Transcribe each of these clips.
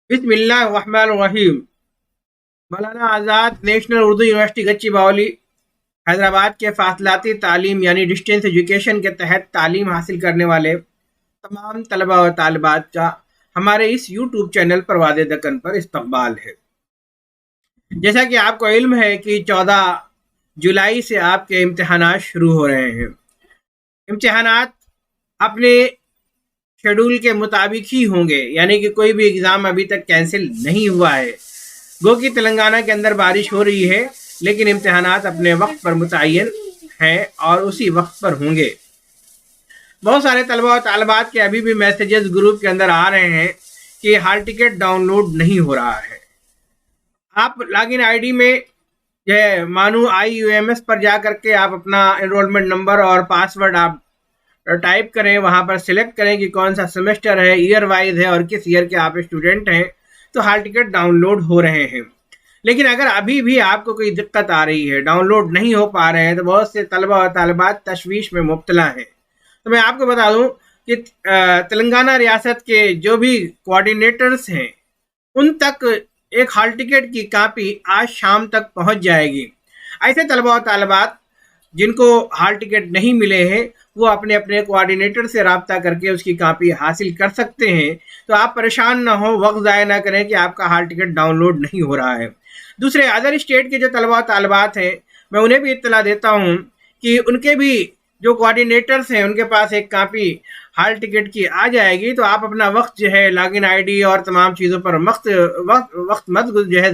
بسم اللہ الرحمن الرحیم۔ Maulana Azad national Urdu university گچی Baoule Hyderabad کے فاصلاتی تعلیم یعنی ڈسٹینس ایجوکیشن کے تحت تعلیم حاصل کرنے والے تمام طلباء و طالبات کا ہمارے اس یوٹیوب چینل پرواز دکن پر استقبال ہے۔ جیسا کہ آپ کو علم ہے کہ 14 جولائی سے آپ کے امتحانات شروع ہو رہے ہیں۔ امتحانات اپنے شیڈول کے مطابق ہی ہوں گے، یعنی کہ کوئی بھی اگزام ابھی تک کینسل نہیں ہوا ہے۔ گو کہ تلنگانہ کے اندر بارش ہو رہی ہے، لیکن امتحانات اپنے وقت پر متعین ہیں اور اسی وقت پر ہوں گے۔ بہت سارے طلباء و طالبات کے ابھی بھی میسیجز گروپ کے اندر آ رہے ہیں کہ ہال ٹکٹ ڈاؤن لوڈ نہیں ہو رہا ہے۔ آپ لاگ ان آئی ڈی میں مانو IUMS پر جا کر کے آپ اپنا انرولمنٹ نمبر اور پاسورڈ آپ ٹائپ کریں، وہاں پر سلیکٹ کریں کہ کون سا سیمسٹر ہے، ایئر وائز ہے اور کس ایئر کے آپ اسٹوڈنٹ ہیں، تو ہال ٹکٹ ڈاؤن لوڈ ہو رہے ہیں۔ لیکن اگر ابھی بھی آپ کو کوئی دقت آ رہی ہے، ڈاؤن لوڈ نہیں ہو پا رہے ہیں، تو بہت سے طلباء و طالبات تشویش میں مبتلا ہیں۔ تو میں آپ کو بتا دوں کہ تلنگانہ ریاست کے جو بھی کوآرڈینیٹرز ہیں ان تک ایک ہال ٹکٹ کی کاپی آج شام تک پہنچ جائے گی۔ ایسے طلباء و طالبات جن کو ہال ٹکٹ نہیں ملے ہیں وہ اپنے اپنے کوآرڈینیٹر سے رابطہ کر کے اس کی کاپی حاصل کر سکتے ہیں۔ تو آپ پریشان نہ ہو، وقت ضائع نہ کریں کہ آپ کا ہال ٹکٹ ڈاؤن لوڈ نہیں ہو رہا ہے۔ دوسرے ادر اسٹیٹ کے جو طلباء و طالبات ہیں میں انہیں بھی اطلاع دیتا ہوں کہ ان کے بھی جو کوآرڈینیٹرز ہیں ان کے پاس ایک کاپی ہال ٹکٹ کی آ جائے گی۔ تو آپ اپنا وقت لاگ ان ID اور تمام چیزوں پر وقت مت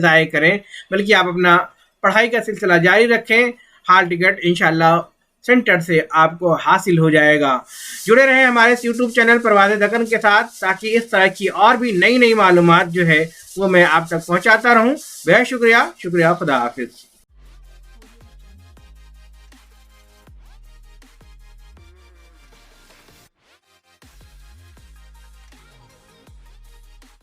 ضائع کریں، بلکہ آپ اپنا پڑھائی کا سلسلہ جاری رکھیں۔ ہال ٹکٹ انشاءاللہ سینٹر سے آپ کو حاصل ہو جائے گا۔ جڑے رہیں ہمارے اس یوٹیوب چینل پرواز دکن کے ساتھ، تاکہ اس طرح کی اور بھی نئی معلومات وہ میں آپ تک پہنچاتا رہوں۔ بہت شکریہ، خدا حافظ۔